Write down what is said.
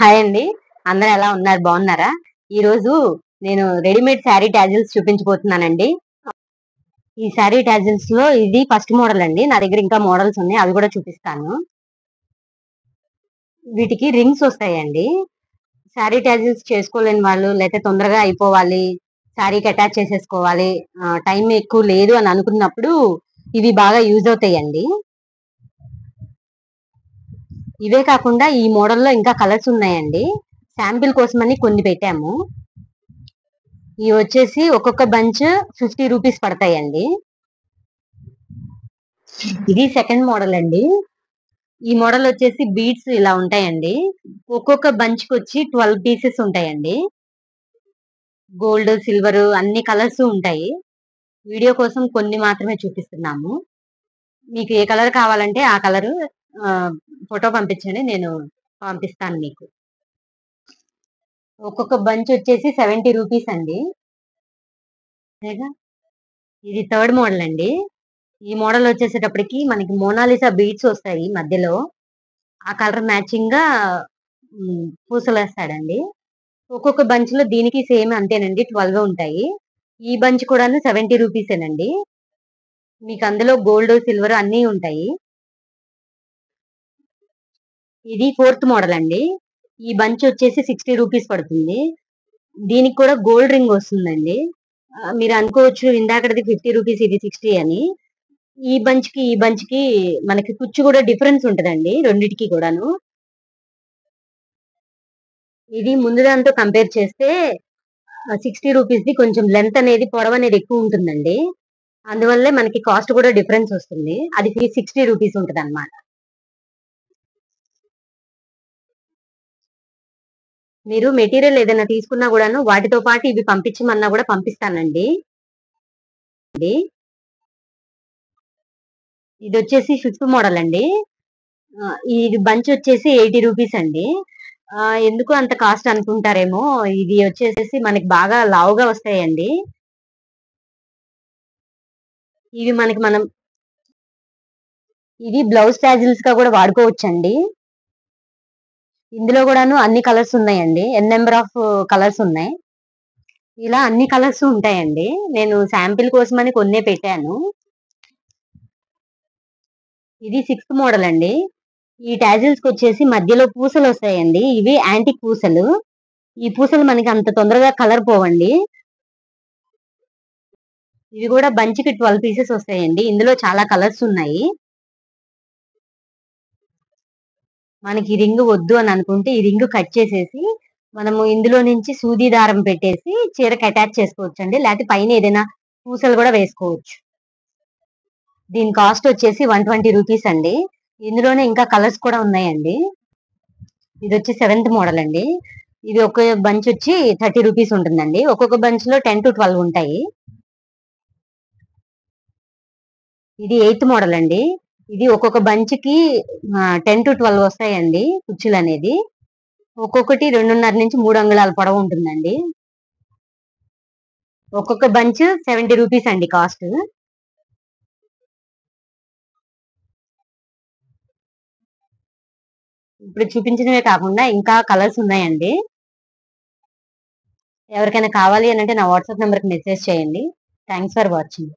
Hi అండి. అందరూ ఎలా ఉన్నారు? బాగున్నారా? ఈ రోజు నేను రెడీమేడ్ శారీ టాజిల్స్ చూపించబోతున్నానండి. ఈ శారీ టాజిల్స్ లో ఇది ఫస్ట్ మోడల్ అండి. నా దగ్గర ఇంకా మోడల్స్ ఉన్నాయి, అవి కూడా చూపిస్తాను. వీటికి రింగ్స్ వస్తాయండి. శారీ టాజిల్స్ చేసుకోలేని వాళ్ళు, లేకపోతే తొందరగా అయిపోవాలి, శారీకి అటాచ్ చేసేసుకోవాలి, టైం ఎక్కువ లేదు అని అనుకున్నప్పుడు ఇవి బాగా యూజ్ అవుతాయండి. ఇవే కాకుండా ఈ మోడల్లో ఇంకా కలర్స్ ఉన్నాయండి. శాంపిల్ కోసమని కొన్ని పెట్టాము. ఇవి వచ్చేసి ఒక్కొక్క బంచ్ 50 రూపీస్ పడతాయండి. ఇది సెకండ్ మోడల్ అండి. ఈ మోడల్ వచ్చేసి బీడ్స్ ఇలా ఉంటాయండి. ఒక్కొక్క బంచ్ కి వచ్చి 12 పీసెస్ ఉంటాయండి. గోల్డ్, సిల్వర్ అన్ని కలర్స్ ఉంటాయి. వీడియో కోసం కొన్ని మాత్రమే చూపిస్తున్నాము. మీకు ఏ కలర్ కావాలంటే ఆ కలర్ ఫోటో పంపించండి, నేను పంపిస్తాను మీకు. ఒక్కొక్క బంచ్ వచ్చేసి 70 రూపీస్ అండి. ఇది థర్డ్ మోడల్ అండి. ఈ మోడల్ వచ్చేసేటప్పటికి మనకి మోనాలిసా బీడ్స్ వస్తాయి మధ్యలో. ఆ కలర్ మ్యాచింగ్ గా పూసలు వేస్తాడండి. ఒక్కొక్క బంచ్ లో దీనికి సేమ్ అంతేనండి, 12 ఉంటాయి. ఈ బంచ్ కూడా 70 రూపీసేనండి. మీకు అందులో గోల్డ్, సిల్వర్ అన్ని ఉంటాయి. ఇది ఫోర్త్ మోడల్ అండి. ఈ బంచ్ వచ్చేసి 60 రూపీస్ పడుతుంది. దీనికి కూడా గోల్డ్ రింగ్ వస్తుందండి. మీరు అనుకోవచ్చు ఇందాకటిది 50 రూపీస్, ఇది 60 అని. ఈ బంచ్ కి మనకి కుచ్చు కూడా డిఫరెన్స్ ఉంటదండి రెండిటికి కూడాను. ఇది ముందు దాంతో కంపేర్ చేస్తే 60 రూపీస్ ది కొంచెం లెంత్ అనేది, పొడవు అనేది ఎక్కువ ఉంటుందండి. అందువల్లే మనకి కాస్ట్ కూడా డిఫరెన్స్ వస్తుంది. అది 60 రూపీస్ ఉంటుంది అనమాట. మీరు మెటీరియల్ ఏదైనా తీసుకున్నా కూడాను వాటితో పాటు ఇవి పంపించమన్నా కూడా పంపిస్తానండి. ఇది వచ్చేసి 5th మోడల్ అండి. ఇది బంచ్ వచ్చేసి 80 రూపీస్ అండి. ఎందుకు అంత కాస్ట్ అనుకుంటారేమో, ఇది వచ్చేసి మనకి బాగా లావుగా వస్తాయండి. ఇవి ఇది బ్లౌజ్ టాజిల్స్ గా కూడా వాడుకోవచ్చండి. ఇందులో కూడాను అన్ని కలర్స్ ఉన్నాయండి, నెంబర్ ఆఫ్ కలర్స్ ఉన్నాయి. ఇలా అన్ని కలర్స్ ఉంటాయండి. నేను శాంపిల్ కోసమని కొన్నే పెట్టాను. ఇది 6th మోడల్ అండి. ఈ టాజిల్స్ కి వచ్చేసి మధ్యలో పూసలు వస్తాయండి. ఇవి యాంటిక్ పూసలు. ఈ పూసలు మనకి అంత తొందరగా కలర్ పోవండి. ఇవి కూడా బంచ్ కి 12 పీసెస్ వస్తాయండి. ఇందులో చాలా కలర్స్ ఉన్నాయి. మనకి ఈ రింగ్ వద్దు అని అనుకుంటే ఈ రింగ్ కట్ చేసేసి మనము ఇందులో నుంచి సూది దారం పెట్టేసి చీరకి అటాచ్ చేసుకోవచ్చు అండి. లేకపోతే పైన ఏదైనా పూసలు కూడా వేసుకోవచ్చు. దీని కాస్ట్ వచ్చేసి 120 రూపీస్ అండి. ఇందులోనే ఇంకా కలర్స్ కూడా ఉన్నాయండి. ఇది వచ్చి 7th మోడల్ అండి. ఇది ఒక బంచ్ వచ్చి 30 రూపీస్ ఉంటుందండి. ఒక్కొక్క బంచ్ లో 10 to 12 ఉంటాయి. ఇది 8th మోడల్ అండి. ఇది ఒక్కొక్క బంచ్ కి 10 to 12 వస్తాయండి కుచ్చులు అనేది. ఒక్కొక్కటి 2.5 నుంచి 3 అంగుళాల పొడవు ఉంటుందండి. ఒక్కొక్క బంచ్ 70 రూపీస్ అండి కాస్ట్. ఇప్పుడు చూపించినవే కాకుండా ఇంకా కలర్స్ ఉన్నాయండి. ఎవరికైనా కావాలి అని అంటే నా వాట్సాప్ నెంబర్కి మెసేజ్ చేయండి. Thanks for watching.